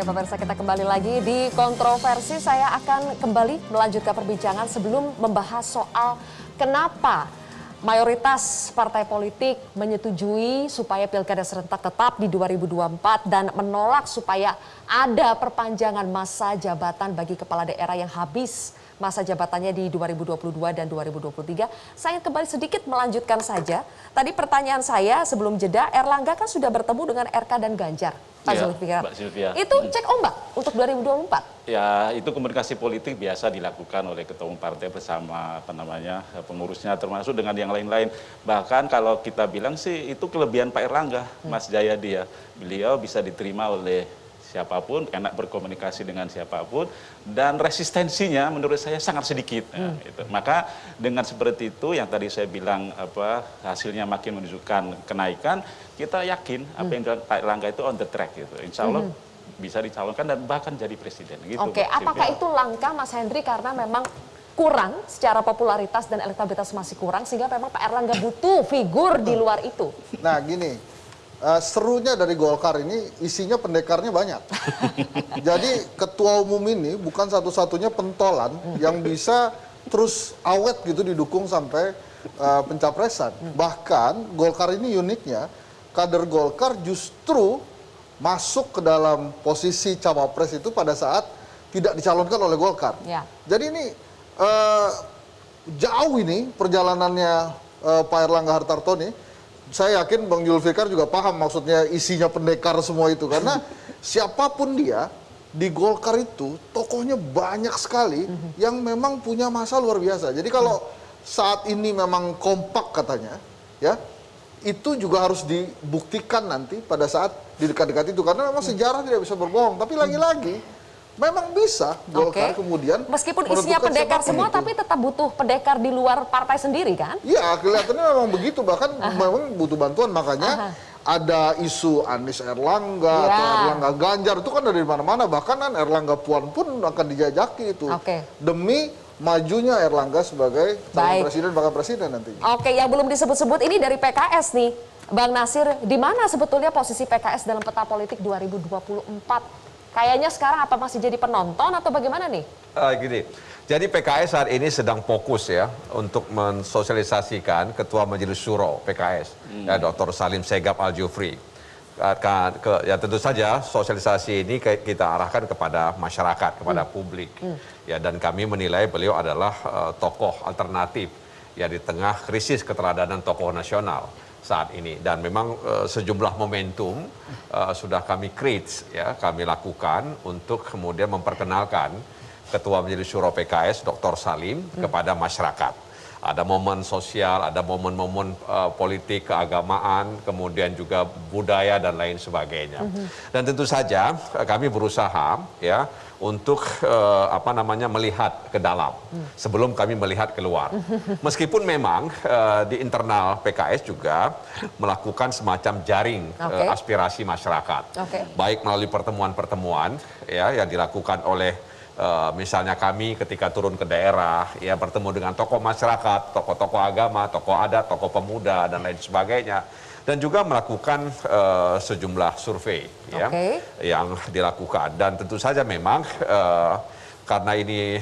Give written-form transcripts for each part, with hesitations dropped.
pemirsa, kita kembali lagi di kontroversi. Saya akan kembali melanjutkan perbincangan sebelum membahas soal kenapa mayoritas partai politik menyetujui supaya pilkada serentak tetap di 2024 dan menolak supaya ada perpanjangan masa jabatan bagi kepala daerah yang habis masa jabatannya di 2022 dan 2023. Saya ingin kembali sedikit melanjutkan saja. Tadi pertanyaan saya sebelum jeda, Erlangga kan sudah bertemu dengan RK dan Ganjar, Pak Zulfikar. Itu cek ombak untuk 2024? Ya, itu komunikasi politik biasa dilakukan oleh ketua umum partai bersama pengurusnya, termasuk dengan yang lain-lain. Bahkan kalau kita bilang sih itu kelebihan Pak Erlangga, Mas Jayadi ya. Beliau bisa diterima oleh siapapun, enak berkomunikasi dengan siapapun, dan resistensinya menurut saya sangat sedikit. Nah, itu. Maka dengan seperti itu yang tadi saya bilang hasilnya makin menunjukkan kenaikan, kita yakin apa yang dilakukan Pak Erlangga itu on the track gitu. Insya Allah bisa dicalonkan dan bahkan jadi presiden. Gitu, Oke, apakah itu langkah Mas Hendri karena memang kurang secara popularitas dan elektabilitas masih kurang sehingga memang Pak Erlangga butuh figur di luar itu? Nah gini, serunya dari Golkar ini isinya pendekarnya banyak. Jadi ketua umum ini bukan satu-satunya pentolan yang bisa terus awet gitu didukung sampai pencapresan. Bahkan Golkar ini uniknya, kader Golkar justru masuk ke dalam posisi cawapres itu pada saat tidak dicalonkan oleh Golkar. Ya. Jadi ini jauh ini perjalanannya Pak Erlangga Hartarto nih. Saya yakin Bang Zulfikar juga paham maksudnya isinya pendekar semua itu. Karena siapapun dia di Golkar itu tokohnya banyak sekali yang memang punya masa luar biasa. Jadi kalau saat ini memang kompak katanya, ya itu juga harus dibuktikan nanti pada saat di dekat-dekat itu. Karena memang sejarah tidak bisa berbohong. Tapi lagi-lagi memang bisa Golkar kemudian meskipun isinya pendekar semua, tapi tetap butuh pendekar di luar partai sendiri kan? Iya, kelihatannya memang begitu. Bahkan memang butuh bantuan. Makanya ada isu Anies Erlangga atau Erlangga Ganjar. Itu kan dari mana-mana. Bahkan kan Erlangga Puan pun akan dijajaki itu. Demi majunya Erlangga sebagai calon presiden, bakal presiden nantinya. Oke, yang belum disebut-sebut ini dari PKS nih. Bang Nasir, di mana sebetulnya posisi PKS dalam peta politik 2024? Kayaknya sekarang apa masih jadi penonton atau bagaimana nih? Gini, jadi PKS saat ini sedang fokus ya untuk mensosialisasikan Ketua Majelis Syuro PKS, ya, Dr. Salim Segaf Al-Jufri. Ya tentu saja sosialisasi ini kita arahkan kepada masyarakat, kepada publik. Ya, dan kami menilai beliau adalah tokoh alternatif ya di tengah krisis keteladanan tokoh nasional saat ini. Dan memang sejumlah momentum sudah kami create, ya, kami lakukan untuk kemudian memperkenalkan Ketua Majelis Syuro PKS Dr. Salim kepada masyarakat. Ada momen sosial, ada momen-momen politik, keagamaan, kemudian juga budaya dan lain sebagainya. Dan tentu saja kami berusaha ya untuk melihat ke dalam sebelum kami melihat keluar. Meskipun memang di internal PKS juga melakukan semacam jaring aspirasi masyarakat. Baik melalui pertemuan-pertemuan ya yang dilakukan oleh misalnya kami ketika turun ke daerah, ya bertemu dengan tokoh masyarakat, tokoh-tokoh agama, tokoh adat, tokoh pemuda, dan lain sebagainya. Dan juga melakukan sejumlah survei ya, yang dilakukan. Dan tentu saja memang karena ini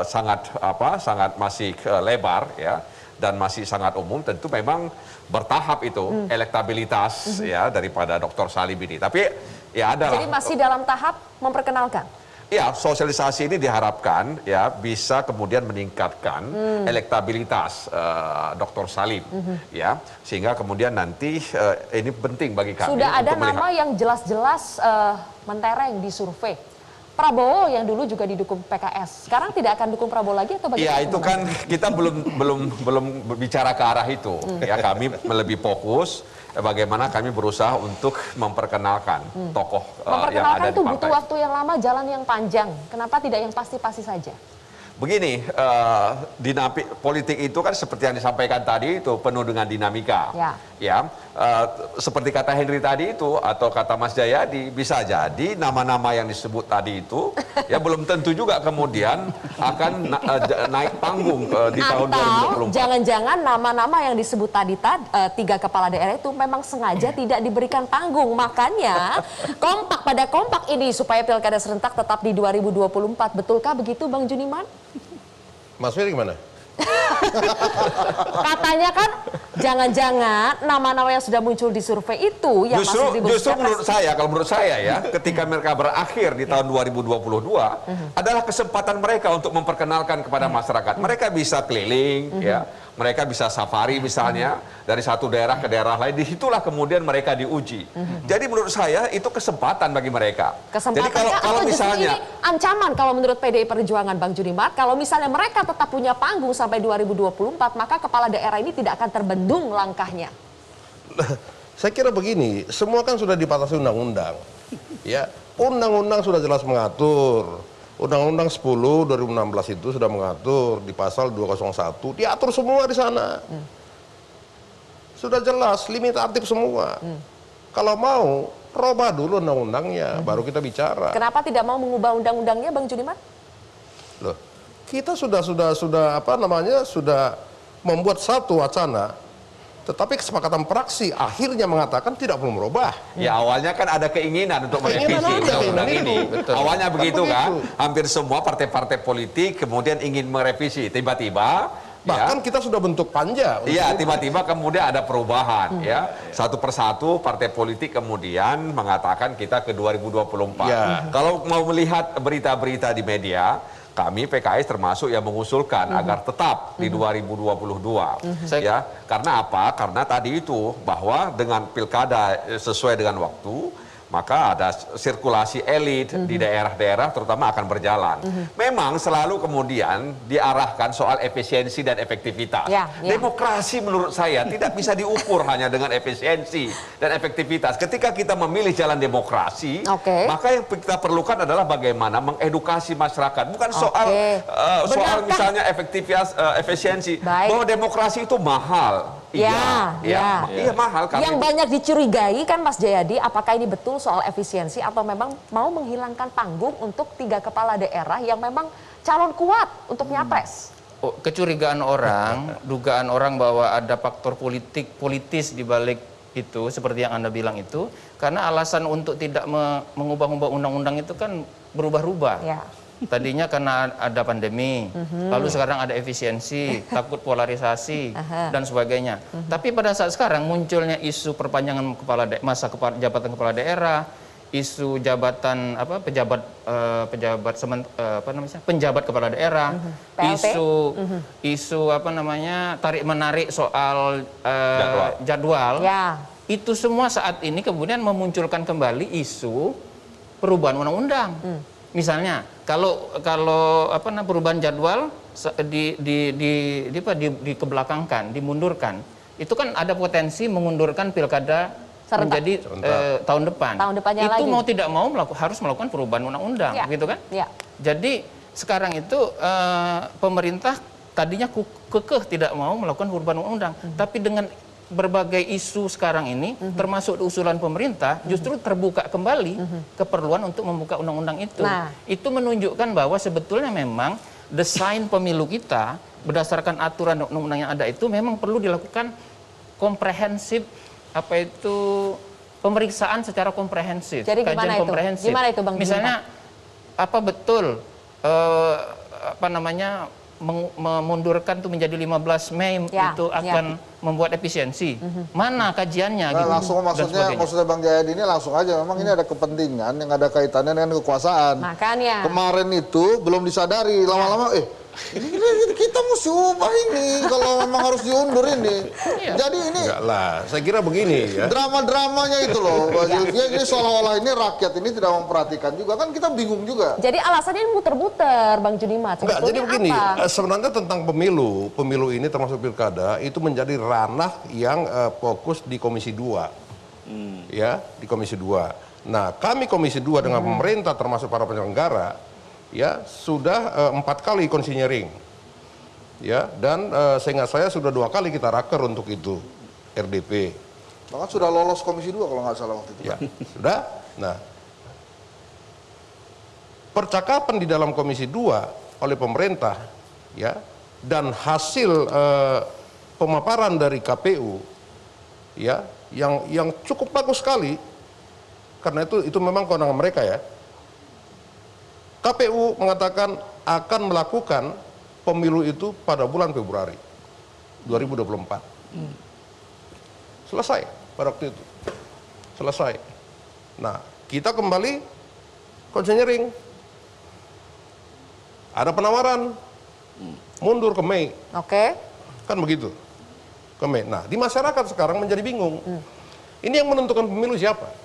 sangat masih lebar ya, dan masih sangat umum, tentu memang bertahap itu elektabilitas ya daripada Dr. Salim ini. Tapi ya adalah. Jadi masih dalam tahap memperkenalkan. Ya, sosialisasi ini diharapkan ya bisa kemudian meningkatkan elektabilitas Dr. Salim ya, sehingga kemudian nanti ini penting bagi kami. Sudah ada untuk nama yang jelas-jelas mentereng di survei. Prabowo yang dulu juga didukung PKS, sekarang tidak akan dukung Prabowo lagi atau bagaimana? Ya itu kan kita belum bicara ke arah itu. Ya kami lebih fokus bagaimana kami berusaha untuk memperkenalkan tokoh yang ada di partai. Itu butuh waktu yang lama, jalan yang panjang. Kenapa tidak yang pasti-pasti saja? Begini, politik itu kan seperti yang disampaikan tadi itu penuh dengan dinamika. Ya, seperti kata Henry tadi itu atau kata Mas Jayadi, bisa jadi nama-nama yang disebut tadi itu ya belum tentu juga kemudian akan naik panggung di tahun 2024. Jangan-jangan nama-nama yang disebut tadi 3 kepala daerah itu memang sengaja tidak diberikan panggung. Makanya kompak ini supaya pilkada serentak tetap di 2024. Betulkah begitu Bang Juniman? Mas Ferry gimana? Katanya kan jangan-jangan nama-nama yang sudah muncul di survei itu yang masih justru menurut saya ya, ketika mereka berakhir di tahun 2022 adalah kesempatan mereka untuk memperkenalkan kepada masyarakat. Mereka bisa keliling ya, mereka bisa safari misalnya dari satu daerah ke daerah lain, disitulah kemudian mereka diuji. Jadi menurut saya itu kesempatan bagi mereka. Kesempatan. Jadi kalau misalnya ini ancaman kalau menurut PDI Perjuangan Bang Juniman, kalau misalnya mereka tetap punya panggung sampai 2024, maka kepala daerah ini tidak akan terbendung langkahnya. Saya kira begini, semua kan sudah dibatasi undang-undang. Ya, undang-undang sudah jelas mengatur. Undang-Undang 10 2016 itu sudah mengatur di pasal 201, diatur semua di sana. Sudah jelas, limitatif semua. Kalau mau, robah dulu undang-undangnya, baru kita bicara. Kenapa tidak mau mengubah undang-undangnya Bang Juniman? Loh, kita sudah membuat satu wacana, tetapi kesepakatan praksi akhirnya mengatakan tidak perlu merubah. ya awalnya kan ada keinginan untuk merevisi undang-undang ini. Awalnya begitu kan, hampir semua partai-partai politik kemudian ingin merevisi. Tiba-tiba bahkan kita sudah bentuk panja. Iya, tiba-tiba kemudian ada perubahan ya. Satu persatu partai politik kemudian mengatakan kita ke 2024. Ya. Kalau mau melihat berita-berita di media, kami PKS termasuk yang mengusulkan agar tetap di 2022. Ya, karena apa? Karena tadi itu bahwa dengan pilkada sesuai dengan waktu, maka ada sirkulasi elit di daerah-daerah terutama akan berjalan. Memang selalu kemudian diarahkan soal efisiensi dan efektivitas. Demokrasi menurut saya tidak bisa diukur hanya dengan efisiensi dan efektivitas. Ketika kita memilih jalan demokrasi, maka yang kita perlukan adalah bagaimana mengedukasi masyarakat. Bukan soal misalnya efisiensi. Bahwa demokrasi itu mahal. Iya, mahal. Yang banyak dicurigai kan Mas Jayadi, apakah ini betul soal efisiensi atau memang mau menghilangkan panggung untuk 3 kepala daerah yang memang calon kuat untuk nyapres? Kecurigaan orang, dugaan orang bahwa ada faktor politis di balik itu, seperti yang Anda bilang itu, karena alasan untuk tidak mengubah-ubah undang-undang itu kan berubah-ubah. Tadinya karena ada pandemi, lalu sekarang ada efisiensi, takut polarisasi, dan sebagainya. Tapi pada saat sekarang munculnya isu perpanjangan jabatan kepala daerah, isu jabatan penjabat kepala daerah, isu tarik menarik soal jadwal. Itu semua saat ini kemudian memunculkan kembali isu perubahan undang-undang. Misalnya kalau perubahan jadwal dikebelakangkan, dimundurkan, itu kan ada potensi mengundurkan pilkada menjadi tahun depan. Itu mau tidak mau harus melakukan perubahan undang-undang, gitu kan? Jadi sekarang itu pemerintah tadinya kekeh tidak mau melakukan perubahan undang-undang, tapi dengan berbagai isu sekarang ini, termasuk usulan pemerintah, justru terbuka kembali keperluan untuk membuka undang-undang itu. Itu menunjukkan bahwa sebetulnya memang desain pemilu kita berdasarkan aturan undang-undang yang ada itu memang perlu dilakukan komprehensif, pemeriksaan secara komprehensif. Jadi gimana itu? Gimana itu Bang? Misalnya apa betul memundurkan itu menjadi 15 Mei itu akan membuat efisiensi. Mana kajiannya? Nah, langsung maksudnya Bang Jayadi ini langsung aja, memang ini ada kepentingan yang ada kaitannya dengan kekuasaan. Makanya. Kemarin itu belum disadari, lama-lama ini kita mesti ubah ini kalau memang harus diundur ini. Jadi ini enggak lah, saya kira begini ya. Drama-dramanya itu loh, ini seolah-olah ini rakyat ini tidak memperhatikan juga, kan kita bingung juga. Jadi alasannya ini muter-muter Bang Juniman. Enggak, jadi begini, sebenarnya tentang pemilu ini termasuk pilkada itu menjadi ranah yang fokus di Komisi 2. Ya, di Komisi 2. Nah, kami Komisi 2 dengan pemerintah termasuk para penyelenggara ya sudah 4 kali konsinyering, ya, dan seingat saya sudah 2 kali kita raker untuk itu RDP. Bahkan sudah lolos Komisi 2 kalau nggak salah waktu itu. Ya, sudah. Nah, percakapan di dalam Komisi 2 oleh pemerintah, ya, dan hasil pemaparan dari KPU, ya, yang cukup bagus sekali, karena itu memang kewenangan mereka, ya. KPU mengatakan akan melakukan pemilu itu pada bulan Februari 2024. Selesai pada waktu itu. Selesai. Nah, kita kembali konsinyering. Ada penawaran mundur ke Mei. Oke. Kan begitu. Ke Mei. Nah, di masyarakat sekarang menjadi bingung. Ini yang menentukan pemilu siapa?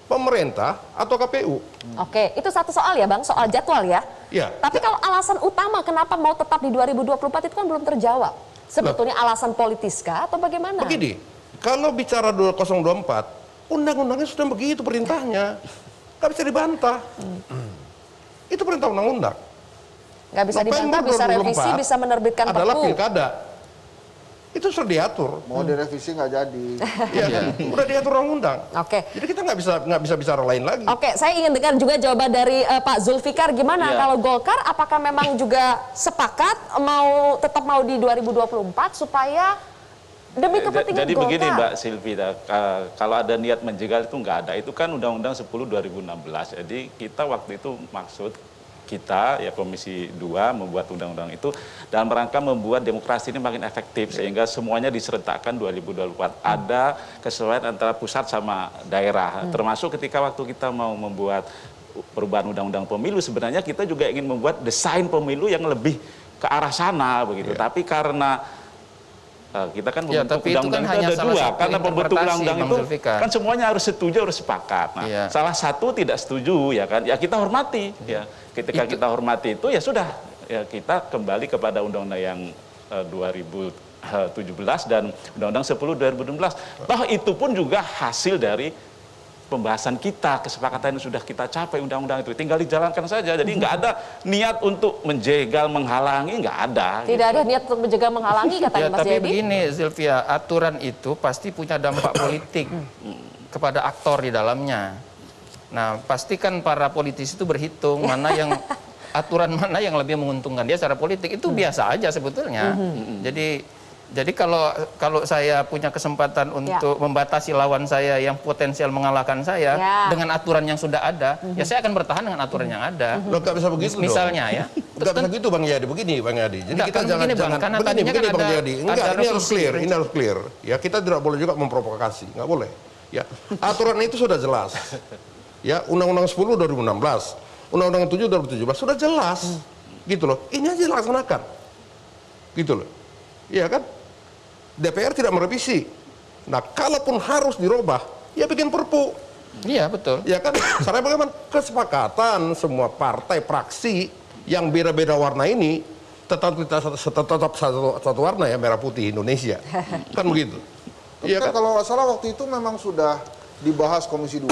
Pemerintah atau KPU? Oke, itu satu soal ya Bang, soal jadwal ya. Ya. Tapi kalau alasan utama kenapa mau tetap di 2024 itu kan belum terjawab. Sebetulnya alasan politis kah atau bagaimana? Begini, kalau bicara 2024, undang-undangnya sudah begitu perintahnya. Nggak bisa dibantah. Itu perintah undang-undang. Nggak bisa dibantah, bisa revisi, bisa menerbitkan adalah perpu. pilkada. Itu sudah diatur. Mau direvisi nggak jadi. Iya kan? Udah diatur undang-undang. Oke. Jadi kita nggak bisa bicara lain lagi. Oke, saya ingin dengar juga jawaban dari Pak Zulfikar. Gimana Iya. kalau Golkar, apakah memang juga sepakat tetap mau di 2024 supaya demi kepentingan Jadi Golkar? begini Mbak Silvi, kalau ada niat menjegal itu nggak ada. Itu kan Undang-Undang 10 2016. Jadi kita waktu itu maksud kita ya Komisi 2 membuat undang-undang itu dalam rangka membuat demokrasi ini makin efektif sehingga semuanya diserentakkan 2024. Ada kesesuaian antara pusat sama daerah. Termasuk ketika waktu kita mau membuat perubahan undang-undang pemilu, sebenarnya kita juga ingin membuat desain pemilu yang lebih ke arah sana begitu. Tapi karena kita kan Ya, membentuk tapi itu undang-undang kan itu hanya ada salah dua, satu karena pembentuk interpretasi, undang-undang Bang itu Zulfikar. kan semuanya harus setuju, harus sepakat. Nah, Iya. salah satu tidak setuju ya kan, ya kita hormati ya. Ketika kita hormati itu ya sudah, ya kita kembali kepada undang-undang yang 2017 dan undang-undang 10 2016. Toh itu pun juga hasil dari pembahasan kita, kesepakatan yang sudah kita capai undang-undang itu. Tinggal dijalankan saja. Jadi nggak ada niat untuk menjegal, menghalangi, nggak ada. Tidak ada niat untuk menjaga menghalangi katanya Ya, Mas tapi Jayadi. begini Sylvia, aturan itu pasti punya dampak politik kepada aktor di dalamnya. Nah, pastikan para politisi itu berhitung mana yang aturan mana yang lebih menguntungkan dia secara politik. Itu biasa aja sebetulnya. Jadi kalau saya punya kesempatan untuk membatasi lawan saya yang potensial mengalahkan saya dengan aturan yang sudah ada, ya saya akan bertahan dengan aturan yang ada. Loh, nggak bisa begitu Misalnya ya. Nggak bisa begitu Bang Yadi, begini Bang Yadi. Jadi Enggak, kita kan jangan begini, Bang, karena tadinya kan Bang ada- Yadi. Enggak, ada ini harus revisi clear, ini harus clear. Ya, kita tidak boleh juga memprovokasi, nggak boleh. Ya, aturan itu sudah jelas. Ya, Undang-Undang 10 2016, Undang-Undang 7 2017 sudah jelas. Gitu loh. Ini aja dilaksanakan. Gitu loh. Iya kan? DPR tidak merevisi. Nah, kalaupun harus dirubah, ya bikin perpu. Iya, betul. Ya kan, caranya bagaimana? Kesepakatan semua partai, praksi yang beda-beda warna ini tetap satu warna ya, merah putih Indonesia. Kan begitu. Tapi Iya kan kan? kalau nggak salah waktu itu memang sudah dibahas Komisi 2.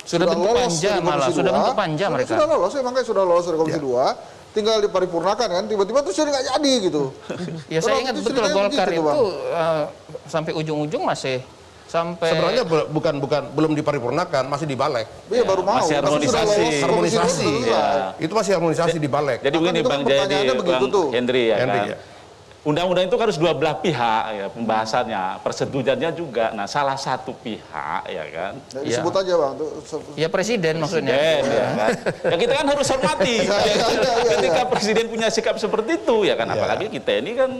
Sudah bentuk lolos panja dari malah, Komisi sudah 2. bentuk panja mereka. Sudah lolos, ya makanya sudah lolos dari Komisi 2. Tinggal diparipurnakan kan, tiba-tiba tuh jadi nggak jadi gitu. Ya saya ingat betul Golkar begitu, itu Bang. sampai ujung-ujung masih sampai Sebenarnya belum diparipurnakan, masih di Balik. Iya baru mau. Masih Tapi sudah harmonisasi. lolos Harmonisasi. Komisi 2, Ya. Itu masih harmonisasi di Balik. Jadi begini itu kan Bang Jayadi, pertanyaannya begitu Bang tuh. Hendri ya Hendri, kan. ya. Undang-undang itu kan harus dua belah pihak ya pembahasannya, persetujuannya juga. Nah, salah satu pihak ya kan. Ya, disebut aja Bang. Tuh, ya presiden maksudnya. Presiden, ya kan. Ya kita kan harus hormati. Ketika presiden punya sikap seperti itu ya kan, apalagi kita ini kan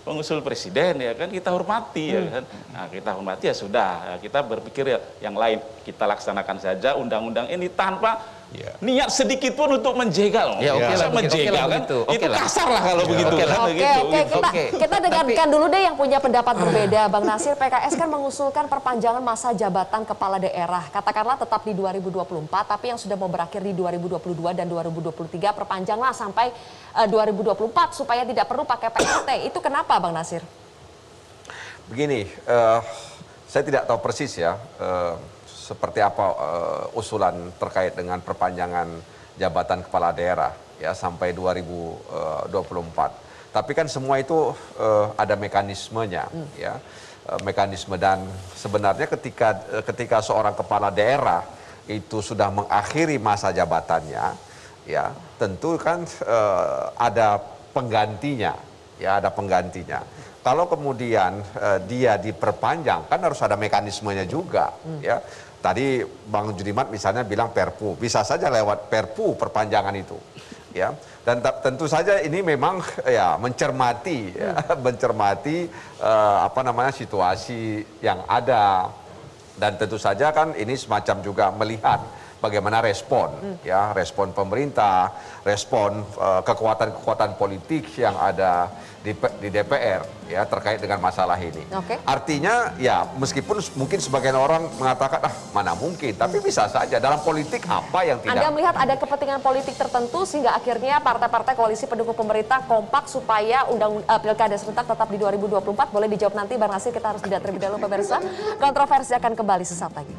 pengusul presiden ya kan, kita hormati ya kan. Nah, kita hormati ya sudah, ya, kita berpikir ya yang lain kita laksanakan saja undang-undang ini tanpa niat sedikit pun untuk menjegal. Ya, oke lah, menjegal kan. begitu. Oke Itu lah. kasar lah kalau begitu Oke kan. lah. Gitu. Kita dengarkan dulu deh yang punya pendapat berbeda. Bang Nasir, PKS kan mengusulkan perpanjangan masa jabatan kepala daerah. Katakanlah tetap di 2024, tapi yang sudah mau berakhir di 2022 dan 2023 perpanjanglah sampai 2024 supaya tidak perlu pakai PLT. Itu kenapa Bang Nasir? Begini, saya tidak tahu persis ya seperti apa usulan terkait dengan perpanjangan jabatan kepala daerah ya sampai 2024. Tapi kan semua itu ada mekanismenya ya. Mekanisme, dan sebenarnya ketika seorang kepala daerah itu sudah mengakhiri masa jabatannya ya, tentu kan ada penggantinya ya, ada penggantinya. Kalau kemudian dia diperpanjang, kan harus ada mekanismenya juga ya. Tadi Bang Judimat misalnya bilang Perpu, bisa saja lewat Perpu perpanjangan itu ya. Dan tentu saja ini memang ya mencermati apa namanya situasi yang ada, dan tentu saja kan ini semacam juga melihat bagaimana respon ya, respon pemerintah, respon kekuatan-kekuatan politik yang ada di DPR ya terkait dengan masalah ini. Artinya ya meskipun mungkin sebagian orang mengatakan mana mungkin, tapi bisa saja dalam politik apa yang tidak. Anda melihat ada kepentingan politik tertentu sehingga akhirnya partai-partai koalisi pendukung pemerintah kompak supaya pilkada serentak tetap di 2024? Boleh dijawab nanti Bang Nasir, kita harus jeda terlebih dahulu pemirsa. Kontroversi akan kembali sesaat lagi.